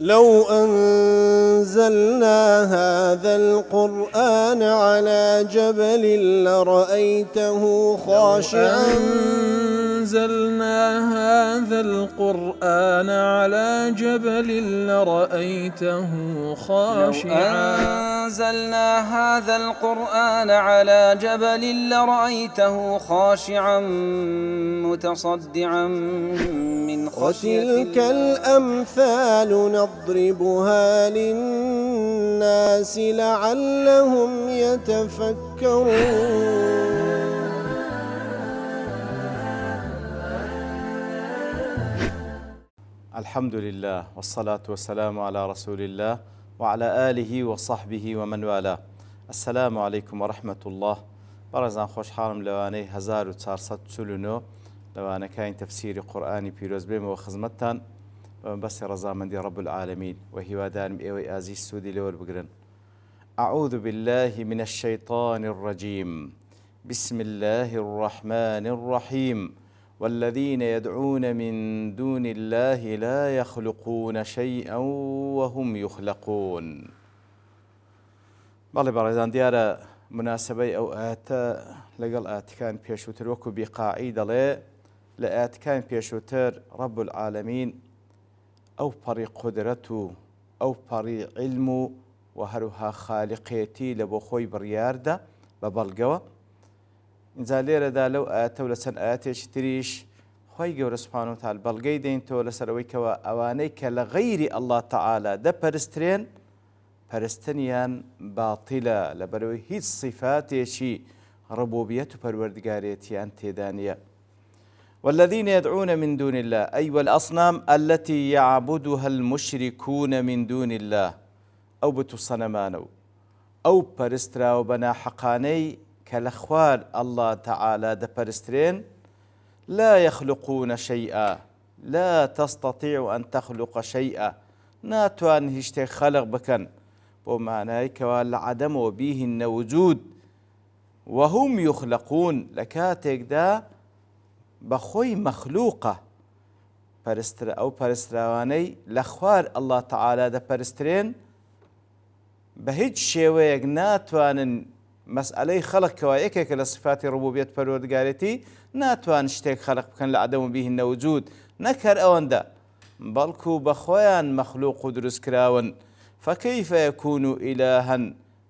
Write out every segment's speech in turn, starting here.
لو أنزلنا هذا القرآن على جبل لرأيته خاشعا أنزلنا هذا القرآن على جبل لرأيته خاشعا أنزلنا هذا القرآن على جبل لرأيته خاشعا متصدعا من خشية وتلك الأمثال نضربها للناس لعلهم يتفكرون. الحمد لله والصلاة والسلام على رسول الله وعلى آله وصحبه ومن والاه. السلام عليكم ورحمة الله. برزان خوش حالم لواني 1449 لوانا كاين تفسير قرآني بيروز بيم وخزمتان بس رزامندي رب العالمين وهي ودان ايوي ازي السودي لول بقرن. أعوذ بالله من الشيطان الرجيم. بسم الله الرحمن الرحيم. والذين يدعون من دون الله لا يخلقون شيئا وهم يخلقون. بەڵێ دیارە مناسبەی ئەو ئاەتە لەگەڵ ئاتەکان پێشووتر وەکو بیقاعی دەڵێ لە ئاەتەکان پێشووتر رب العالمین ئەو پەڕی قودرەت و ئەو پەڕی عیلم و هەروها خالیقێتی لە بۆ خۆی بڕیاردە بە بەڵگەوە. اینجا لێرەدا لەو ئاەتە و لە چەند ئاەتێکی تریش خۆی گەورە سوبحانەهو وتعالە بەڵگەی دەینەوە لەسەرەوەی کەوە ئەوانەی کە لە غەیری ئەڵڵا تەعالا دەپەرسترێن پەرستنیان باتیلە لەبەرەوەی هیچ صفاتێکی ڕبوبیەت و پەروەردگارێتیان تێدا نییە. والذين يدعون من دون الله أي والأصنام التي يعبدها المشركون من دون الله أو بتو صنمانو أو پەرسترا و بەنا حەقانەی کە لە خوار الله تعالى دەپەرسترێن لا يخلقون شيئا لا تستطيع أن تخلق شيئا ناتوان هیچ شتێک خەلق بکەن بۆ معنای کەوا لە عەدەمەوە بیهینە وجود وهم يخلقون لە کاتێکدا بەخۆی مەخلووقە ئەو پەرستراوانەی لە خوار الله تعالى دەپەرسترێن بە هیچ شێوەیەک ناتوانن مەسئلەی خەڵقەوە یەکێکە لە صفاتی ڕبوبیەت پەروەردگارێتی ناتوان شتێک خەلق بکەن لە عەدەم و بیهینە وجود نەکەر ئەوەندە بەڵکو بەخۆیان مەخلووق و دروست کراون. فكيف يكون إلها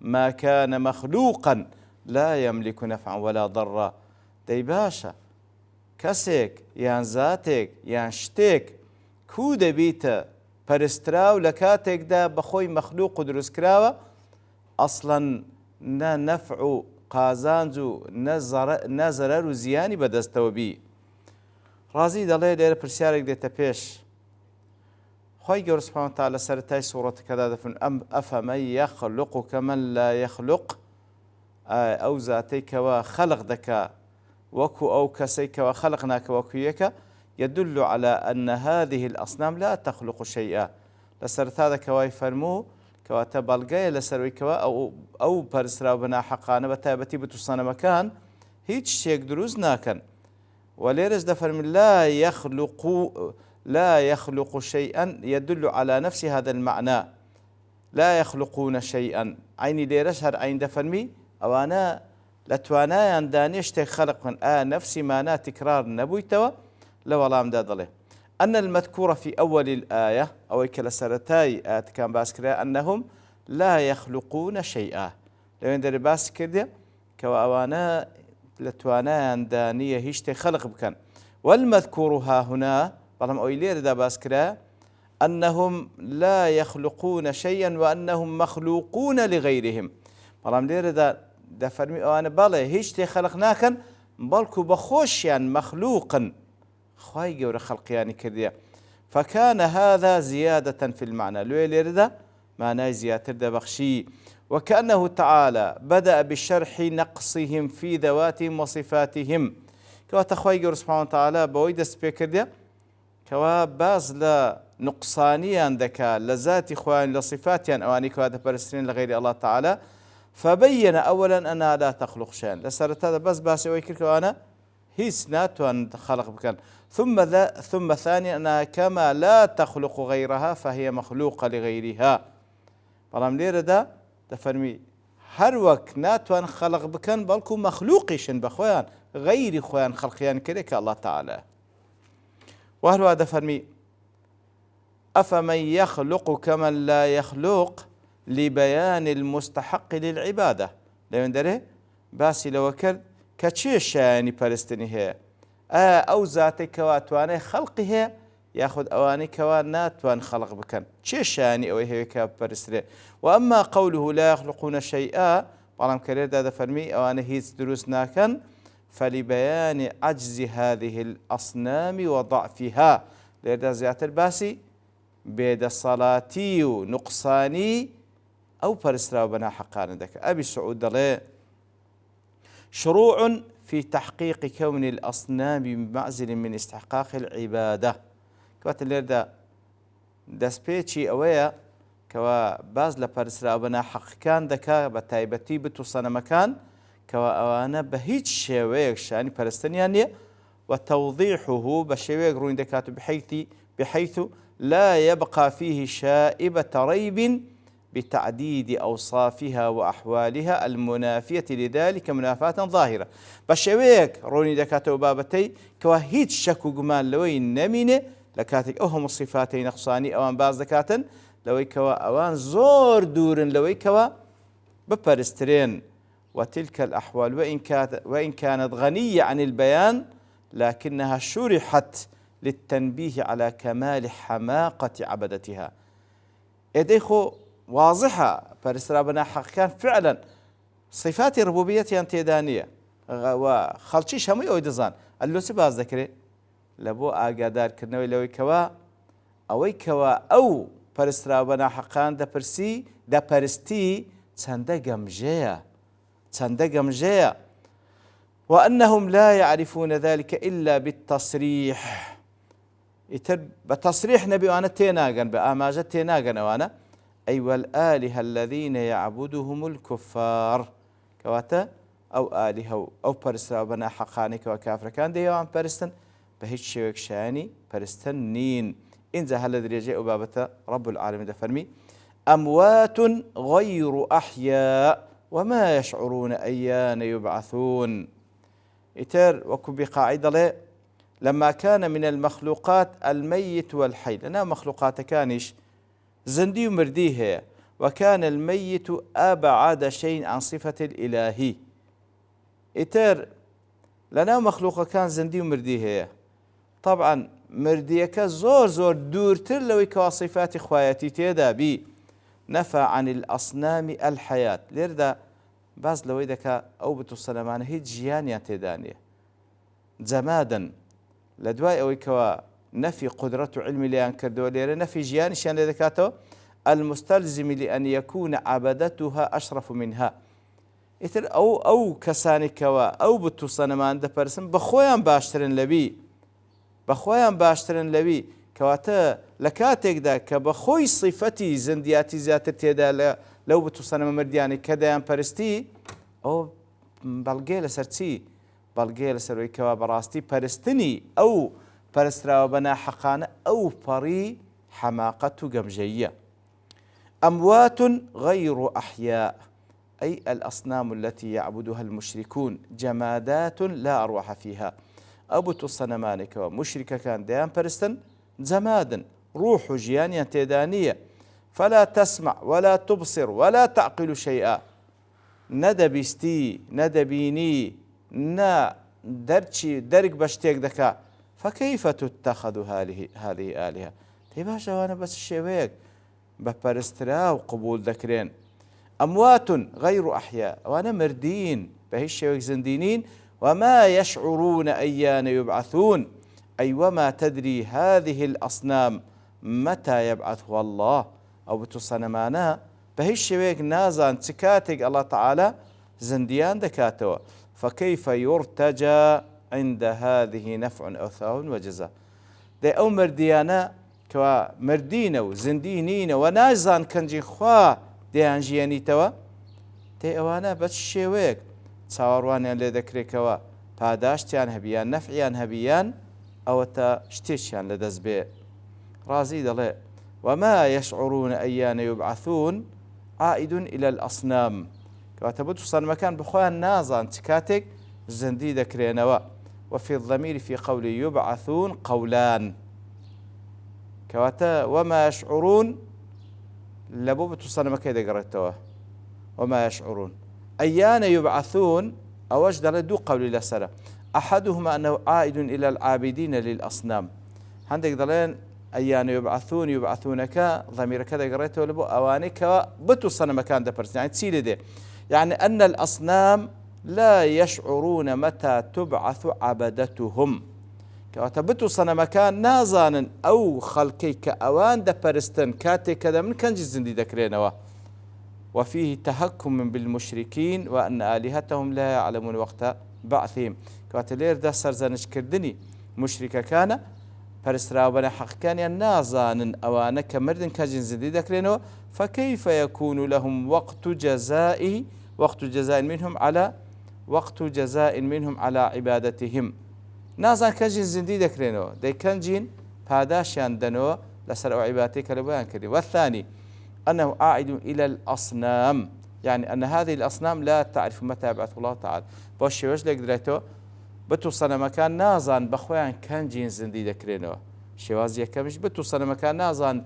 ما كان مخلوقا لا يملك نفعا ولا ضرا. دەی باشە کەسێک یان زاتێک یان شتێک کو دەبیتە پەرستراو لە کاتێکدا بەخۆی مەخلووق و دروست کراوە ئەسڵەن نە نەفع و قازانج و نە زەرەر و زیانی بەدەستەوە بی. ڕازی دەڵێ لێرە پرسیارێک دێتە پێش خۆی گەورە سوبحانەهو وتعالە لە سەرەتای سوورەتەکەدا دەفەرمێ ئەفەمەن یەخلوق کەمەن لا یەخلوق ئەو زاتەی کەوا خەلق دەکا وەکو ئەو کەسەی کەوا خەلق ناکە وەکو یەکە يدل على أن هذه الأصنام لا تخلق شيئا. لسرتادا كواي فرمو كواتا بلغاية لسروي كوا أو برسرا بنا حقانا بتابتي بتوصانا مكان هيج شيك دروز ناكن. وليرز دفرم لا يخلق شيئا يدل على نفس هذا المعنى لا يخلقون شيئا. عيني ليرش هر عين دفرمي أو أنا لتوانا دانيش تخلق من نفسي معناه تكرار نبويتوا لو الله أمداد له أن المذكور في أول الآية أو كلا سرتاي آيات كان باسكرا أنهم لا يخلقون شيئا لو يندر باسكرا كواوانا لتوانا دانية هيشت خلق بكن. والمذكور ها هنا بلهم أويلير دا باسكرا أنهم لا يخلقون شيئا وأنهم مخلوقون لغيرهم. بلهم لير دا فرمي أوانا بالي هيشت خلقناكن بلكو بخوشيا مخلوقا خواهي جور خلقياني كرديا. فكان هذا زيادة في المعنى لو يليردا معناه زيادة دا بخشي. وكأنه تعالى بدأ بشرح نقصهم في ذواتهم وصفاتهم كوا تخواهي جور سبحانه وتعالى بويد سبيكرديا كوا باز لا نقصانيا ذكا لذات خوان لصفاتيا أواني كوا دبرسترين لغير الله تعالى. فبين أولا أنها لا تخلق شيئا لسرت هذا بس باسي ويكر كوانا هیچ ناتوان خلق بکەن. ثم ثانيا أنها كما لا تخلق غيرها فهي مخلوقة لغيرها. بەڵام لێرەدا دەفەرمی هەر وەک ناتوان خەڵق بکەن بەڵکو مەخلوقیشن بە خۆیان غەیری خۆیان خەڵقیان کردێ کە ئەڵڵا تەعالە. و هەروە دەفەرمی أفمن يخلق كمن لا يخلق لبيان المستحق للعبادة. لەوێن دەرێ باسی لەوە کرد کە چێ شایانی پەرستنی هەیە، ئەو زاتەی کەوا توانای خەڵقی هەیە یاخود ئەوانەی کەوا ناتوان خەڵق بکەن چێ شایانی ئەوەی هەیە کە بپەرسترێ. وأما قوله لا يخلقون شيئا بەڵام کە لێرەدا دەفەرمی ئەوانە هیچ دروست ناکەن فلبيان عجز هذه الأصنام وضعفها. لێرەدا زیاتر باسی بێدەسەڵاتی و نوقسانی ئەو پەرستراوە بە ناحەقانە دەکات. ئەبی سعود دەڵێ شروع في تحقيق كون الأصنام بمعزل من استحقاق العبادة. كوات لێرەدا دەستپێکی ئەوەیە کەوا باز لە پەرستراوە بە ناحەقەکان دەکات بە تایبەتی بت و سەنەمەکان کەوا ئەوانە بە هیچ شێوەیەک شانی پەرستنیان نییە وتوضيحه بشويق روين دكاتو بحيث لا يبقى فيه شائبة ريب بتعديد أوصافها وأحوالها المنافية لذلك منافاة ظاهرة. بشويق روين دكاتو بابتي كواهيد شكو قمان لوي نمينة لكاتك أهم الصفاتين نقصاني أوان باز دكاتن لوي كوا أوان زور دورن لوي كوا ببرسترين. وتلك الأحوال وإن كانت غنية عن البيان لكنها شرحت للتنبيه على كمال حماقة عبدتها. إديخو واضحة فرسرابنا حقا فعلا صفات الربوبية تيدانية وخلشيش همي أو دزان اللوسي باز ذكري لبو آقادار كرنوي لوي كوا أوي كوا أو فرسرابنا حقا دا برستي چەندە گەمژەیە وأنهم لا يعرفون ذلك إلا بالتصريح. إتر بتصريح نبي وأنا تيناغن بأماجة تيناغن وأنا أي والآلهة الذين يعبدهم الكفار كواتا أو آلهة أو برسرا بنا حقاني كوكافر كان ديوان برستن بهيج شوك شاني برستن نين إنزا هل درجة أبابة رب العالمين دفرمي أموات غير أحياء وما يشعرون أيان يبعثون. إتر وكو بقاعدة لما كان من المخلوقات الميت والحي لنا مخلوقات كانش زندي ومرديه وكان الميت أبعد شيء عن صفة الإلهي. إتر لنا مخلوق كان زندي ومرديه طبعا مرديك زور دورتر لو كواصفات خواتي تيدا بي نفى عن الأصنام الحياة. ليردا باز لوي دكا أو بتو السلمان هي جيانيا تيدانية جمادا لدواي أوي كوا نفي قدرة علم ليان كردو ليرا نفي جياني شان لدكاتو المستلزم لأن يكون عبدتها أشرف منها. إتر أو كساني كوا أو بتو السلمان دا برسن بخويان باشترن لبي كواتا لكاتك دا كبخوي صفتي زندياتي زياتر تيدا لو بتو سنة مردياني كدایان پرستی او بلگه لسر چی؟ بلگه لسر وی کوا براستی پرستنی او پرستراو بنا حقانه او پری حماقة گمجية. أموات غير أحياء أي الأصنام التي يعبدها المشركون جمادات لا أرواح فيها. أبو الصنمان كوا مشركة كان ديان برستن جمادا روح جيانيا تيدانية فلا تسمع ولا تبصر ولا تعقل شيئا. ندى بيستي ندى بيني نا درچي درك بشتيك دكا فكيف تتخذ هذه آلهة. تباشا وانا بس الشيويك ببرسترا وقبول ذكرين. أموات غير أحياء وانا مردين بهي الشيويك زندينين وما يشعرون أيان يبعثون أي وما تدري هذه الأصنام متى يبعثها الله أو بتصنمانا بهي الشويك نازان تكاتك الله تعالى زنديان دكاتوا فكيف يرتجى عند هذه نفع أو ثواب وجزاء. دي أو مرديانا كوا مردين وزندينين ونازان كنجي خوا ديان جياني توا دي أوانا بس الشويك تصاورواني اللي ذكري كوا پاداشتیان هەبیان نەفعیان هەبیان ئەوەتە شتێکیان لەدەست بێ. ڕازی دەڵێ وما يشعرون أيان يبعثون عائد إلى الأصنام کەواتە بت و سەنمەکان بخۆیان نازان چ کاتێک زندی دەکرێنەوە. وفي الضمير في قول يبعثون قولان کەواتە وما يشعرون لەبۆ بت و سەنمەکەی دەگەڕێتەوە وما يشعرون أيان يبعثون أوش دەڵێ دوو قولی لەسەرە. أحدهما أنه عائد إلى العابدين للأصنام هەندێک دەڵێن أيان يبعثون يبعثونەکە ضميرەکە دەگەڕێتەوە لەبۆ ئەوانەی کە بت و سەنمەکان دەپرسن يعني چی لێدێ يعني أن الأصنام لا يشعرون متى تبعث عبدتهم کەواتە بت و سەنەمەکان نازانن ئەو خەڵکەی کە ئەوان دەپەرستن کاتێک کە دەمن کەنجی زندی دەکرێنەوە. وفيه تهكم بالمشركين وأن آلهتهم لا يعلمون وقت بعثهم کەواتە لێردا سەرزانشکردنی مشریکەکانە پەرستراوبەنە حەقیقیان نازانن ئەوانە کە مردن کەنجی زندی دەکرێنەوە. فكيف يكون لهم وقت جزاء منهم على عبادتهم نازان کەنجین زندی دەکرێنەوە دەیکەنجین پاداشیان دەنەوە لەسەر ئەو عیبادەتەی کە لە بۆیان کردی. والثاني أنه عائد إلى الأصنام يعني أن هذه الأصنام لا تعرف متى يبعث الله تعالى بۆ شێوەش لێک درێتەوە بت و سەنەمەکان نازان بەخۆیان کەنجین زندی دەکرێنەوە. شێواز یەکەمیش بت و سەنەمەکان نازان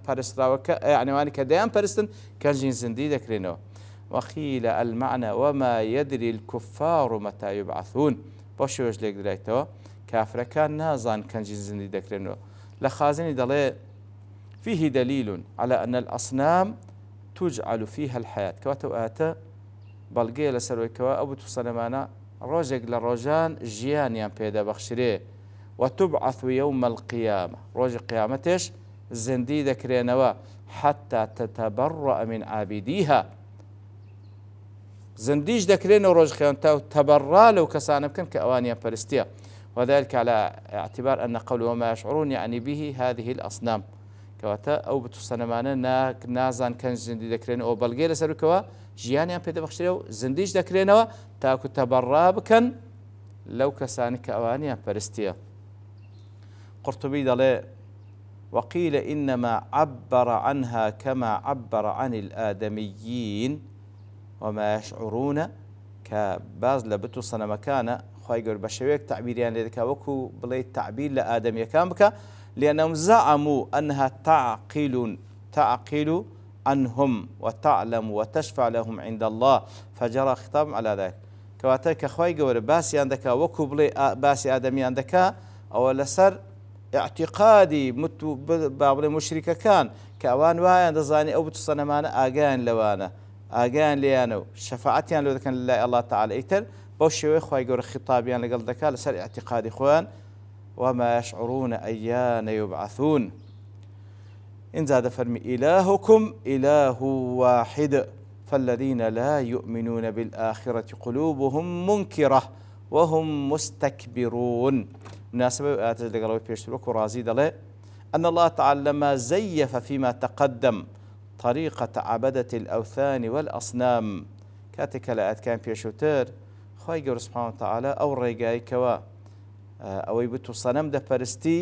پەرستراوەکە یعنیوانی کە دەیان پەرستن کەنجین زندی دەکرێنەوە. وقيل المعنى وما يدري الكفار متى يبعثون بۆ شێوەش لێک درێتەوە کافرەکان نازان کەنجی زندی دەکرێنەوە. لە خازنی دەڵێ فيه دليل على أن الأصنام تجعل فيها الحياة کەواتە ئاتە بەڵگەیە لەسەرەوەیکەوە ئەو بت و سەنەمانە ڕۆژێک لە ڕۆژان ژیانیان پێدەبەخشرێ. وتبعث يوم القيامة ڕۆژی قیامەتێش زندی دەکرێنەوە حتى تتبرأ من عابديها زنديش دەکرێنەوە ڕۆژ قیامەتە و تەبەڕا لەو کەسانە بکەن کە ئەوانیان پەرستیە. وذلك على اعتبار أن قول وما يشعرون يعني به هذه الأصنام کەواتە ئەو بت و سەنەمانە نازان کەنج زندی دەکرێنەوە ئەو بەڵگەی لەسەرکەوە ژیانیان پێدەبەخشرێ و زندیش دەکرێنەوە تاکو تەبەڕا بکەن لەو کەسانی کە ئەوانیان پەرستیە. قرطبي دەڵێ وقيل إنما عبر عنها كما عبر عن الآدميين وما يشعرون كباز لبت و سەنەمەکانە خی گەور بە شێوەیەک تعبیریان لێ دەکا وەکو بڵێ تعبیر لە ئادەمیەکان بکە لأنهم زعموا أنها تعقل عنهم وتعلم وتشفع لهم عند الله فجرى خطاب على ذلك کەواتە کە خی گەورە باسییان دەکا وەکو بڵێ باسی ئادەمیان دەکا ئەوە لەسەر اعتقادی با بڵێ مشریکەکان کە ئەوان وایان دەزانی ئەو بت و سەنەمانە ئاگیان لەوانە ئاگیان لێیانە و شەفاعەتیان لێ دەکەن لای الله تعالی ئیتر بەو شێوەیە خی گەورە خطابیان لەگەڵ دەکات لەسەر اعتقادی خۆیان. وما يشعرون أيان يبعثون إن زاد فرمي إلهكم إله واحد فالذين لا يؤمنون بالآخرة قلوبهم منكرة وهم مستكبرون. مناسبة آتت لقلوي بيشترك ورازي دلي أن الله تعالى لما زيف فيما تقدم طريقة عبدة الأوثان والأصنام كاتك لآت كان بيشوتر خواهي قول سبحانه وتعالى أو ريقاي كوا ئەوەی بت و سەنەم دەپەرستی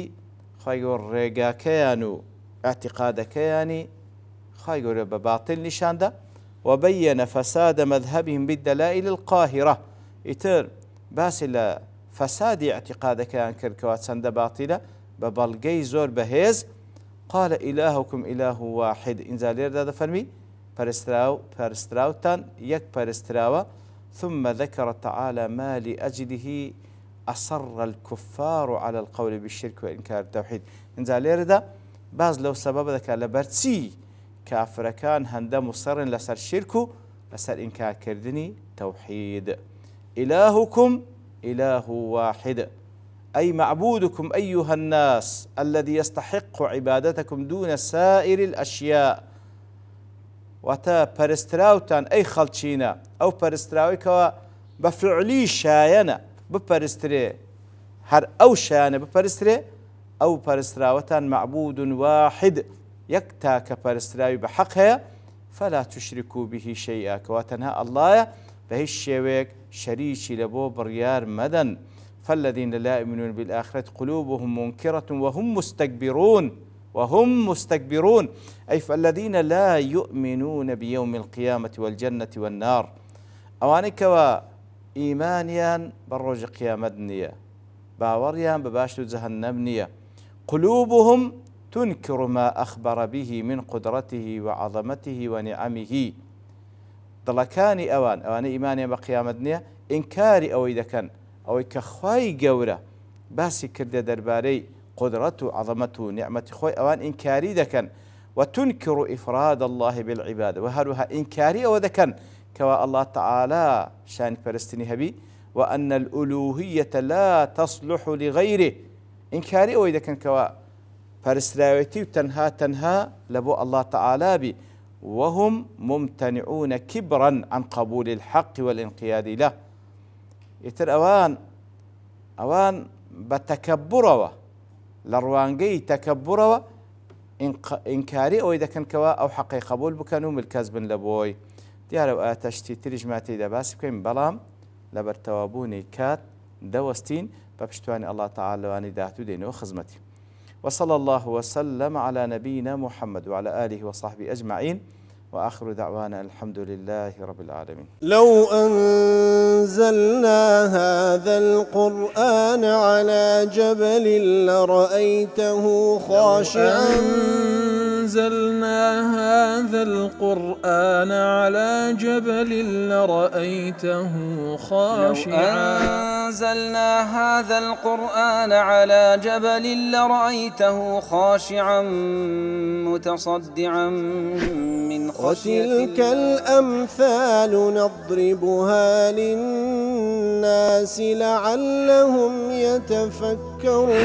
خی گەور ڕێگاکەیان و اعتقادەکەیانی خی گەورە بە باتڵ نیشاندا. وبين فساد مذهبهم بالدلائل القاهرة ئیتر باسی لە فەسادی اعتقادەکەیان کرد کەوا چەندە باتیلە بە بەڵگەی زۆر بەهێز. قال إلهكم إله واحد ئینجا لێردا دەفەرمی پەرستراوتان یەک پەرستراوە. ثم ذكر تعالى ما لأجله أصر الكفار على القول بالشرك وإنكار التوحيد. إنزا ليردا باز لو سبب ذكا لبرتسي كافر كان هندا مصر لسر شرك لسر إنكار كردني توحيد. إلهكم إله واحد أي معبودكم أيها الناس الذي يستحق عبادتكم دون سائر الأشياء. وتا پرستراوتان أي خلچينا أو پرستراوي كوا بفعلي شاينا بپەرسترێ هەر ئەو شانە بپەرسترێ ئەو پەرستراوەتان معبود واحد یەک تاکە پەرستراوی بە حەق هەیە فلا تشركوا به شيئا کەوا تەنها ئەڵڵایە بە هیچ شێوەیەک شريشي لبو بريار مدن فالذين لا يؤمنون بالآخرة قلوبهم منكرة وهم مستكبرون أي فالذين لا يؤمنون بيوم القيامة والجنة والنار أوانك إيمانيان بروج قيامة نية باوريان بباشت جهنم نية قلوبهم تنكر ما أخبر به من قدرته وعظمته ونعمه دڵەکانی ئەوان ئیمانیان بە قیامەت ئینکاری ئەوەی دەکەن ئەوەی کە خوای گەورە باسی کردە دەربارەی قدرەت و عەظەمەت و نیعمەتی خۆی ئەوان ئینکاری دەکەن وتنكر إفراد الله بالعبادة وهروها إنكاري أو ذكن كوا الله تعالى شان فرستني هبي وأن الألوهية لا تصلح لغيره إنكاري أو ذكن كوا فرستراويتي تنها لبو الله تعالى بي وهم ممتنعون كبرا عن قبول الحق والانقياد له يتر أوان بتكبروا لروانجي تكبروا إنكاري أو إذا كان كوا أو حقي قبول بكانوا ملكاز بن لبوي ديارو آتشتي ترجماتي دباس بكين بلام لبرتوابوني كات دوستين بابشتواني الله تعالى واني داتو دينو خزمتي وصلى الله وسلم على نبينا محمد وعلى آله وصحبه أجمعين وآخر دعوانا الحمد لله رب العالمين. لو أنزلنا هذا القرآن على جبل لرأيته خاشعا أنزلنا هذا القرآن على جبل لرأيته خاشعا أنزلنا هذا القرآن على جبل لرأيته خاشعا متصدعا من خشية الله. وتلك الأمثال نضربها للناس لعلهم يتفكرون.